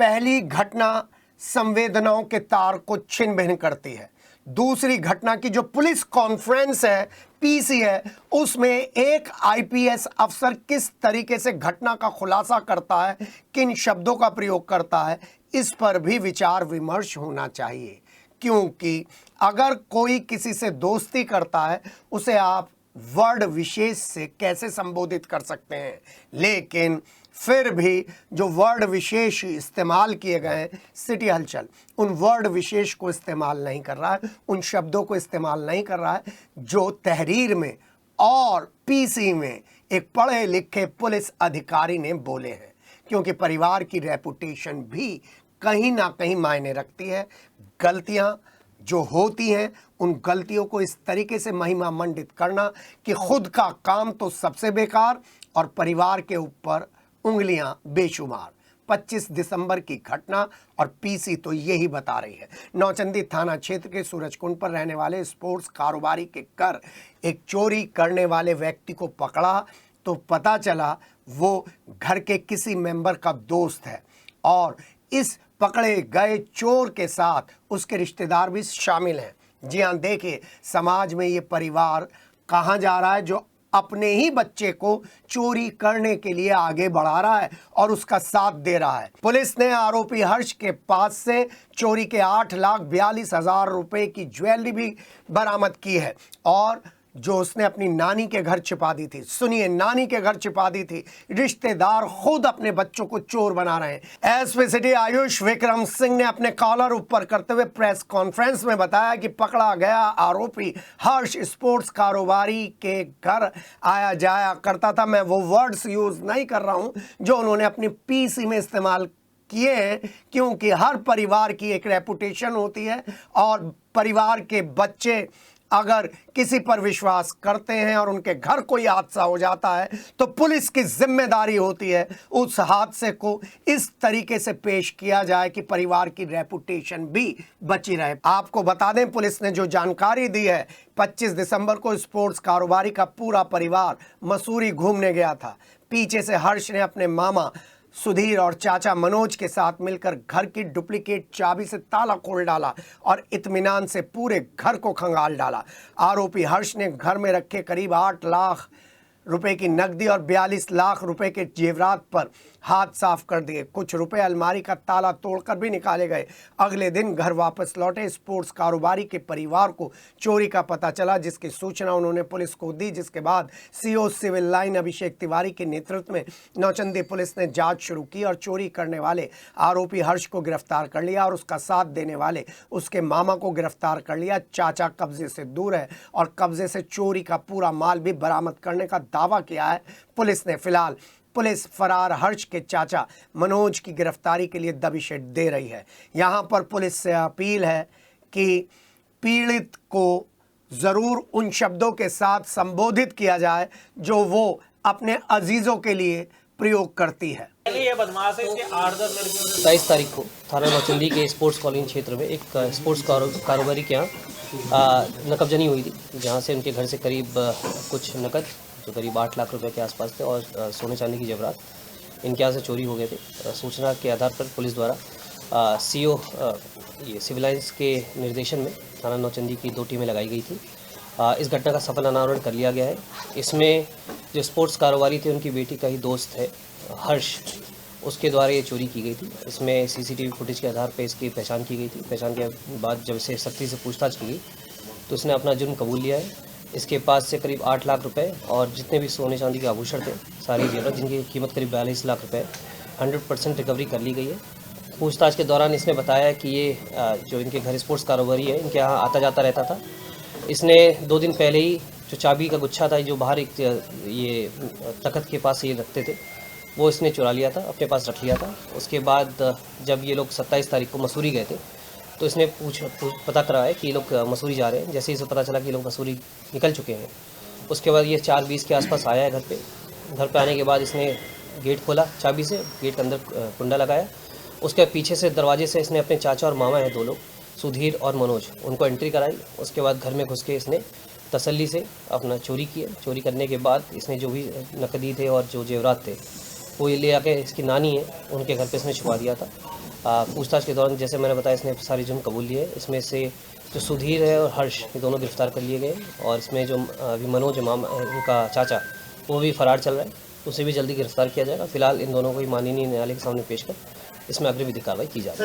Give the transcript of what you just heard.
पहली घटना संवेदनाओं के तार को छिन्न भिन्न करती है। दूसरी घटना की जो पुलिस कॉन्फ्रेंस है, पीसी है, उसमें एक आईपीएस अफसर किस तरीके से घटना का खुलासा करता है, किन शब्दों का प्रयोग करता है, इस पर भी विचार विमर्श होना चाहिए। क्योंकि अगर कोई किसी से दोस्ती करता है, उसे आप वर्ड विशेष से कैसे संबोधित कर सकते हैं, लेकिन फिर भी जो वर्ड विशेष इस्तेमाल किए गए हैं, सिटी हलचल उन वर्ड विशेष को इस्तेमाल नहीं कर रहा है, उन शब्दों को इस्तेमाल नहीं कर रहा है जो तहरीर में और पीसी में एक पढ़े लिखे पुलिस अधिकारी ने बोले हैं। क्योंकि परिवार की रेपुटेशन भी कहीं ना कहीं मायने रखती है। गलतियां जो होती हैं, उन गलतियों को इस तरीके से महिमा मंडित करना कि खुद का काम तो सबसे बेकार और परिवार के ऊपर उंगलियां बेशुमार। 25 दिसंबर की घटना और पीसी तो यही बता रही है। नौचंदी थाना क्षेत्र के सूरजकुंड पर रहने वाले स्पोर्ट्स कारोबारी के घर एक चोरी करने वाले व्यक्ति को पकड़ा तो पता चला वो घर के किसी मेंबर का दोस्त है और इस पकड़े गए चोर के साथ उसके रिश्तेदार भी शामिल हैं। जी हाँ, देखिए समाज में ये परिवार कहाँ जा रहा है जो अपने ही बच्चे को चोरी करने के लिए आगे बढ़ा रहा है और उसका साथ दे रहा है। पुलिस ने आरोपी हर्ष के पास से चोरी के 8,42,000 रुपए की ज्वेलरी भी बरामद की है और जो उसने अपनी नानी के घर छिपा दी थी। सुनिए, नानी के घर छिपा दी थी। रिश्तेदार खुद अपने बच्चों को चोर बना रहे हैं। एसपी सिटी आयुष विक्रम सिंह ने अपने कॉलर ऊपर करते हुए प्रेस कॉन्फ्रेंस में बताया कि पकड़ा गया आरोपी हर्ष स्पोर्ट्स कारोबारी के घर आया जाया करता था। मैं वो वर्ड्स यूज नहीं कर रहा हूं जो उन्होंने अपनी पीसी में इस्तेमाल किए हैं, क्योंकि हर परिवार की एक रेपुटेशन होती है और परिवार के बच्चे अगर किसी पर विश्वास करते हैं और उनके घर कोई हादसा हो जाता है तो पुलिस की जिम्मेदारी होती है उस हादसे को इस तरीके से पेश किया जाए कि परिवार की रेपुटेशन भी बची रहे। आपको बता दें, पुलिस ने जो जानकारी दी है, 25 दिसंबर को स्पोर्ट्स कारोबारी का पूरा परिवार मसूरी घूमने गया था। पीछे से हर्ष ने अपने मामा सुधीर और चाचा मनोज के साथ मिलकर घर की डुप्लीकेट चाबी से ताला खोल डाला और इत्मीनान से पूरे घर को खंगाल डाला। आरोपी हर्ष ने घर में रखे करीब 8 लाख रुपए की नकदी और 42 लाख रुपए के जेवरात पर हाथ साफ कर दिए। कुछ रुपए अलमारी का ताला तोड़कर भी निकाले गए। अगले दिन घर वापस लौटे स्पोर्ट्स कारोबारी के परिवार को चोरी का पता चला, जिसकी सूचना उन्होंने पुलिस को दी, जिसके बाद CO civil line Abhishek Tiwari के नेतृत्व में नौचंदी पुलिस ने जांच शुरू की और चोरी करने वाले आरोपी हर्ष को गिरफ्तार कर लिया और उसका साथ देने वाले उसके मामा को गिरफ्तार कर लिया। चाचा कब्जे से दूर है और कब्जे से चोरी का पूरा माल भी बरामद करने का दावा किया है पुलिस ने। फिलहाल पुलिस फरार हर्ष के चाचा मनोज की गिरफ्तारी के लिए दबिश दे रही है। यहाँ पर पुलिस से अपील है कि पीड़ित को ज़रूर उन शब्दों के साथ संबोधित किया जाए जो वो अपने अजीज़ों के लिए प्रयोग करती है। ये बदमाश है, इसके 8-10 लड़कियों से 27 तारीख को थाना नौचंदी के स्पोर्ट्स कॉलोनी क्षेत्र में एक स्पोर्ट्स कारोबारी के यहाँ नकबजनी हुई थी, जहाँ से उनके घर से करीब कुछ नकद जो करीब 8 लाख रुपए के आसपास थे और सोने चांदी की जेवरात इनके यहाँ से चोरी हो गए थे। सूचना के आधार पर पुलिस द्वारा सीओ ये सिविल लाइन्स के निर्देशन में थाना नौचंदी की 2 टीमें लगाई गई थी। इस घटना का सफल अनावरण कर लिया गया है। इसमें जो स्पोर्ट्स कारोबारी थे उनकी बेटी का ही दोस्त है हर्ष, उसके द्वारा ये चोरी की गई थी। इसमें सीसीटीवी फुटेज के आधार पर इसकी पहचान की गई थी। पहचान के बाद जब इसे सख्ती से पूछताछ की गई तो इसने अपना जुर्म कबूल लिया है। इसके पास से करीब 8 लाख रुपए और जितने भी सोने चांदी के आभूषण थे, सारी जेवरात जिनकी कीमत करीब 42 लाख रुपए 100% रिकवरी कर ली गई है। पूछताछ के दौरान इसने बताया कि ये जो इनके घर स्पोर्ट्स कारोबारी है, इनके यहाँ आता जाता रहता था। इसने 2 दिन पहले ही जो चाबी का गुच्छा था जो बाहर एक ये तख्त के पास ये रखते थे, वो इसने चुरा लिया था, अपने पास रख लिया था। उसके बाद जब ये लोग 27 तारीख को मसूरी गए थे तो इसने पता करा है कि ये लोग मसूरी जा रहे हैं। जैसे ही इसे पता चला कि ये लोग मसूरी निकल चुके हैं, उसके बाद ये 4:20 के आसपास आया है घर पे आने के बाद इसने गेट खोला चाबी से, गेट के अंदर कुंडा लगाया। उसके पीछे से दरवाजे से इसने अपने चाचा और मामा हैं 2 लोग, सुधीर और मनोज, उनको एंट्री कराई। उसके बाद घर में घुस के इसने तसल्ली से अपना चोरी किया। चोरी करने के बाद इसने जो भी नकदी थे और जो जेवरात थे वो ये ले आके इसकी नानी है उनके घर पे इसने छुपा दिया था। पूछताछ के दौरान जैसे मैंने बताया इसने सारी जुर्म कबूल लिए। इसमें से जो सुधीर है और हर्ष ये दोनों गिरफ्तार कर लिए गए और इसमें जो अभी मनोज इनका चाचा वो भी फरार चल रहा है, उसे भी जल्दी गिरफ्तार किया जाएगा। फिलहाल इन दोनों को ही माननीय न्यायालय के सामने पेश कर इसमें अग्रिम विधिक कार्रवाई की जाएगी।